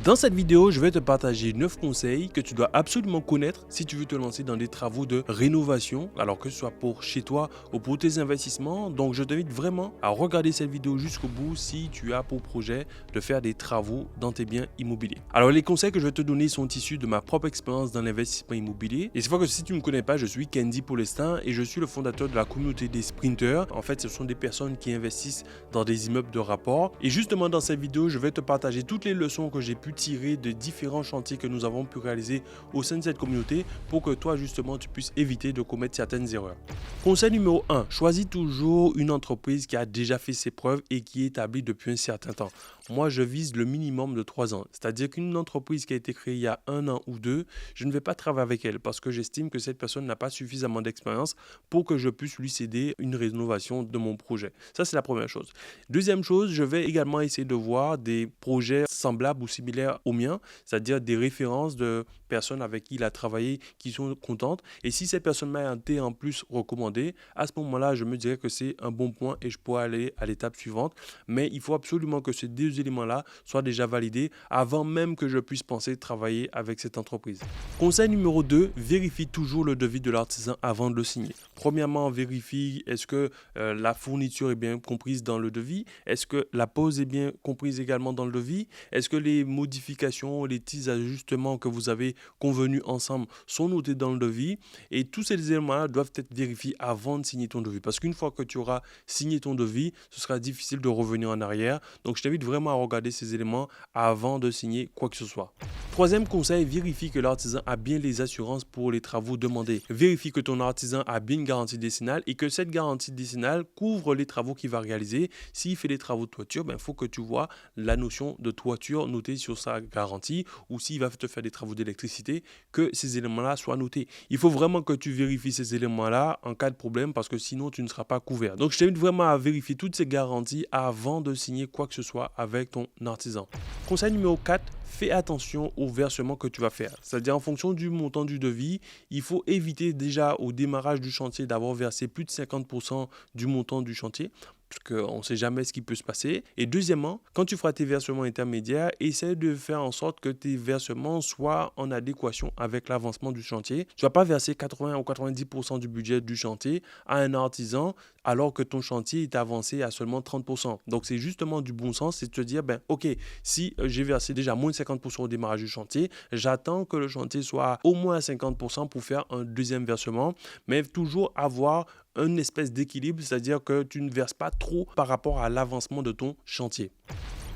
Dans cette vidéo, je vais te partager 9 conseils que tu dois absolument connaître si tu veux te lancer dans des travaux de rénovation, alors que ce soit pour chez toi ou pour tes investissements. Donc, je t'invite vraiment à regarder cette vidéo jusqu'au bout si tu as pour projet de faire des travaux dans tes biens immobiliers. Alors, les conseils que je vais te donner sont issus de ma propre expérience dans l'investissement immobilier. Et c'est vrai que si tu ne me connais pas, je suis Candy Paulestin et je suis le fondateur de la communauté des sprinters. En fait, ce sont des personnes qui investissent dans des immeubles de rapport. Et justement, dans cette vidéo, je vais te partager toutes les leçons que j'ai pu tirer de différents chantiers que nous avons pu réaliser au sein de cette communauté pour que toi justement tu puisses éviter de commettre certaines erreurs. Conseil numéro 1, choisis toujours une entreprise qui a déjà fait ses preuves et qui est établie depuis un certain temps. Moi, je vise le minimum de 3 ans. C'est-à-dire qu'une entreprise qui a été créée il y a 1 an ou 2, je ne vais pas travailler avec elle parce que j'estime que cette personne n'a pas suffisamment d'expérience pour que je puisse lui céder une rénovation de mon projet. Ça, c'est la première chose. Deuxième chose, je vais également essayer de voir des projets semblables ou similaires aux miens, c'est-à-dire des références de personnes avec qui il a travaillé qui sont contentes. Et si cette personne m'a été en plus recommandée, à ce moment-là, je me dirais que c'est un bon point et je pourrais aller à l'étape suivante. Mais il faut absolument que ces deux éléments-là soient déjà validés avant même que je puisse penser travailler avec cette entreprise. Conseil numéro 2, vérifie toujours le devis de l'artisan avant de le signer. Premièrement, vérifie est-ce que la fourniture est bien comprise dans le devis, est-ce que la pose est bien comprise également dans le devis, est-ce que les modifications, les petits ajustements que vous avez convenus ensemble sont notés dans le devis, et tous ces éléments-là doivent être vérifiés avant de signer ton devis. Parce qu'une fois que tu auras signé ton devis, ce sera difficile de revenir en arrière. Donc, je t'invite vraiment à regarder ces éléments avant de signer quoi que ce soit. Troisième conseil, vérifie que l'artisan a bien les assurances pour les travaux demandés. Vérifie que ton artisan a bien une garantie décennale et que cette garantie décennale couvre les travaux qu'il va réaliser. S'il fait des travaux de toiture, il faut que tu vois la notion de toiture notée sur sa garantie, ou s'il va te faire des travaux d'électricité, que ces éléments-là soient notés. Il faut vraiment que tu vérifies ces éléments-là en cas de problème parce que sinon tu ne seras pas couvert. Donc je t'invite vraiment à vérifier toutes ces garanties avant de signer quoi que ce soit avec ton artisan. Conseil numéro 4, fais attention au versement que tu vas faire. C'est-à-dire en fonction du montant du devis, il faut éviter déjà au démarrage du chantier d'avoir versé plus de 50% du montant du chantier, parce qu'on ne sait jamais ce qui peut se passer. Et deuxièmement, quand tu feras tes versements intermédiaires, essaie de faire en sorte que tes versements soient en adéquation avec l'avancement du chantier. Tu ne vas pas verser 80 ou 90% du budget du chantier à un artisan alors que ton chantier est avancé à seulement 30%. Donc c'est justement du bon sens, c'est de te dire, ok, si j'ai versé déjà moins de 50% au démarrage du chantier, j'attends que le chantier soit au moins à 50% pour faire un deuxième versement, mais toujours avoir une espèce d'équilibre, c'est-à-dire que tu ne verses pas trop par rapport à l'avancement de ton chantier.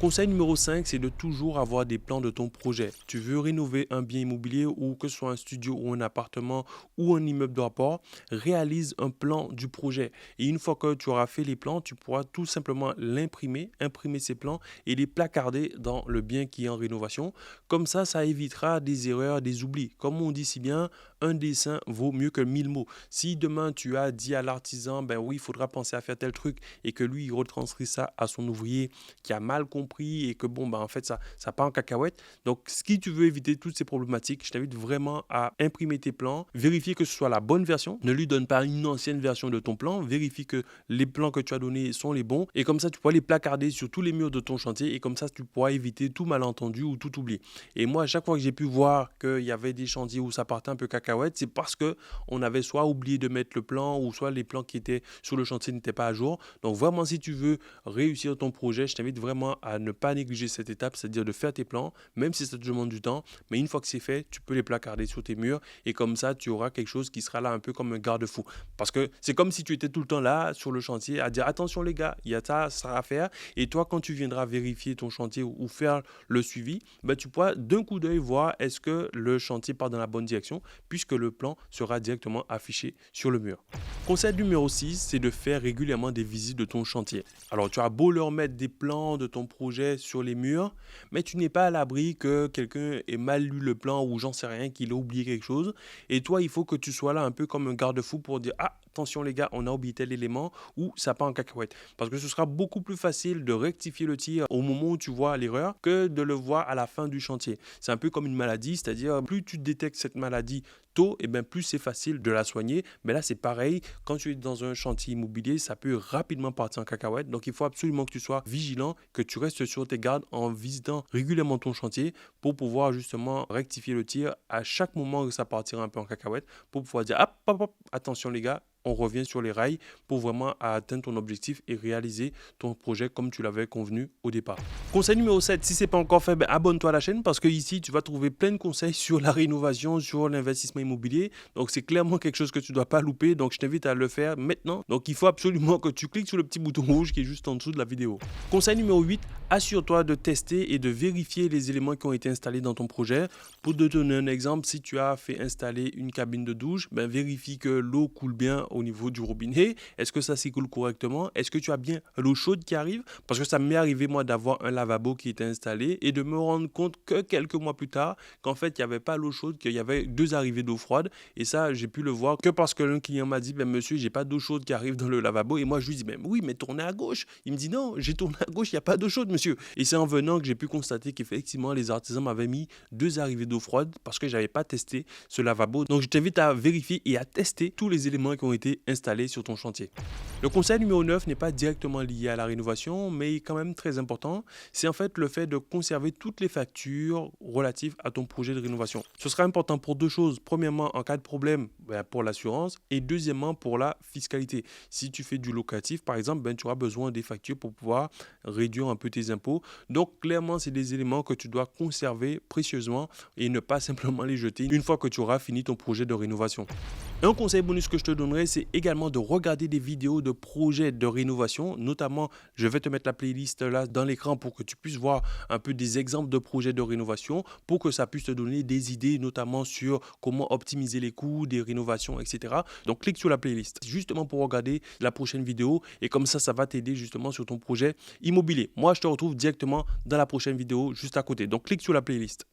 Conseil numéro 5, c'est de toujours avoir des plans de ton projet. Tu veux rénover un bien immobilier ou que ce soit un studio ou un appartement ou un immeuble de rapport, réalise un plan du projet. Et une fois que tu auras fait les plans, tu pourras tout simplement imprimer ces plans et les placarder dans le bien qui est en rénovation. Comme ça évitera des erreurs, des oublis. Comme on dit si bien, un dessin vaut mieux que 1000 mots. Si demain tu as dit à l'artisan, oui, il faudra penser à faire tel truc et que lui, il retranscrit ça à son ouvrier qui a mal compris et que en fait ça part en cacahuète. Donc si tu veux éviter toutes ces problématiques, je t'invite vraiment à imprimer tes plans, vérifier que ce soit la bonne version, ne lui donne pas une ancienne version de ton plan, vérifie que les plans que tu as donnés sont les bons et comme ça tu pourras les placarder sur tous les murs de ton chantier et comme ça tu pourras éviter tout malentendu ou tout oubli. Et moi à chaque fois que j'ai pu voir qu'il y avait des chantiers où ça partait un peu cacahuète, c'est parce que on avait soit oublié de mettre le plan ou soit les plans qui étaient sur le chantier n'étaient pas à jour. Donc vraiment si tu veux réussir ton projet, je t'invite vraiment à ne pas négliger cette étape, c'est-à-dire de faire tes plans, même si ça te demande du temps, mais une fois que c'est fait, tu peux les placarder sur tes murs et comme ça, tu auras quelque chose qui sera là un peu comme un garde-fou. Parce que c'est comme si tu étais tout le temps là sur le chantier à dire attention les gars, il y a ça à faire et toi quand tu viendras vérifier ton chantier ou faire le suivi, tu pourras d'un coup d'œil voir est-ce que le chantier part dans la bonne direction puisque le plan sera directement affiché sur le mur. Conseil numéro 6, c'est de faire régulièrement des visites de ton chantier. Alors tu as beau leur mettre des plans de ton projet sur les murs, mais tu n'es pas à l'abri que quelqu'un ait mal lu le plan ou j'en sais rien, qu'il a oublié quelque chose. Et toi, il faut que tu sois là un peu comme un garde-fou pour dire « Ah, attention les gars, on a oublié tel élément ou ça part en cacahuète. Parce que ce sera beaucoup plus facile de rectifier le tir au moment où tu vois l'erreur que de le voir à la fin du chantier. C'est un peu comme une maladie, c'est-à-dire plus tu détectes cette maladie tôt, et bien plus c'est facile de la soigner. Mais là, c'est pareil. Quand tu es dans un chantier immobilier, ça peut rapidement partir en cacahuète. Donc, il faut absolument que tu sois vigilant, que tu restes sur tes gardes en visitant régulièrement ton chantier pour pouvoir justement rectifier le tir à chaque moment que ça partira un peu en cacahuète pour pouvoir dire hop, hop, hop, attention les gars, on revient sur les rails pour vraiment atteindre ton objectif et réaliser ton projet comme tu l'avais convenu au départ. Conseil numéro 7, si ce n'est pas encore fait, abonne-toi à la chaîne parce que ici tu vas trouver plein de conseils sur la rénovation, sur l'investissement immobilier. Donc c'est clairement quelque chose que tu ne dois pas louper. Donc je t'invite à le faire maintenant. Donc il faut absolument que tu cliques sur le petit bouton rouge qui est juste en dessous de la vidéo. Conseil numéro 8, assure-toi de tester et de vérifier les éléments qui ont été installés dans ton projet. Pour te donner un exemple, si tu as fait installer une cabine de douche, vérifie que l'eau coule bien au niveau du robinet. Est-ce que ça s'écoule correctement? Est-ce que tu as bien l'eau chaude qui arrive? Parce que ça m'est arrivé moi d'avoir un lavabo qui était installé et de me rendre compte que quelques mois plus tard qu'en fait il n'y avait pas l'eau chaude, qu'il y avait deux arrivées d'eau froide. Et ça j'ai pu le voir que parce que l'un client m'a dit monsieur j'ai pas d'eau chaude qui arrive dans le lavabo. Et moi je lui dis oui mais tournez à gauche. Il me dit non, j'ai tourné à gauche, il n'y a pas d'eau chaude monsieur. Et c'est en venant que j'ai pu constater qu'effectivement les artisans m'avaient mis deux arrivées d'eau froide parce que j'avais pas testé ce lavabo. Donc je t'invite à vérifier et à tester tous les éléments qui ont été installé sur ton chantier. Le conseil numéro 9 n'est pas directement lié à la rénovation, mais est quand même très important. C'est en fait le fait de conserver toutes les factures relatives à ton projet de rénovation. Ce sera important pour deux choses. Premièrement, en cas de problème, pour l'assurance et deuxièmement, pour la fiscalité. Si tu fais du locatif, par exemple, tu auras besoin des factures pour pouvoir réduire un peu tes impôts. Donc, clairement, c'est des éléments que tu dois conserver précieusement et ne pas simplement les jeter une fois que tu auras fini ton projet de rénovation. Un conseil bonus que je te donnerai, c'est également de regarder des vidéos de projets de rénovation. Notamment, je vais te mettre la playlist là dans l'écran pour que tu puisses voir un peu des exemples de projets de rénovation pour que ça puisse te donner des idées, notamment sur comment optimiser les coûts des rénovations, etc. Donc, clique sur la playlist justement pour regarder la prochaine vidéo et comme ça va t'aider justement sur ton projet immobilier. Moi, je te retrouve directement dans la prochaine vidéo juste à côté. Donc, clique sur la playlist.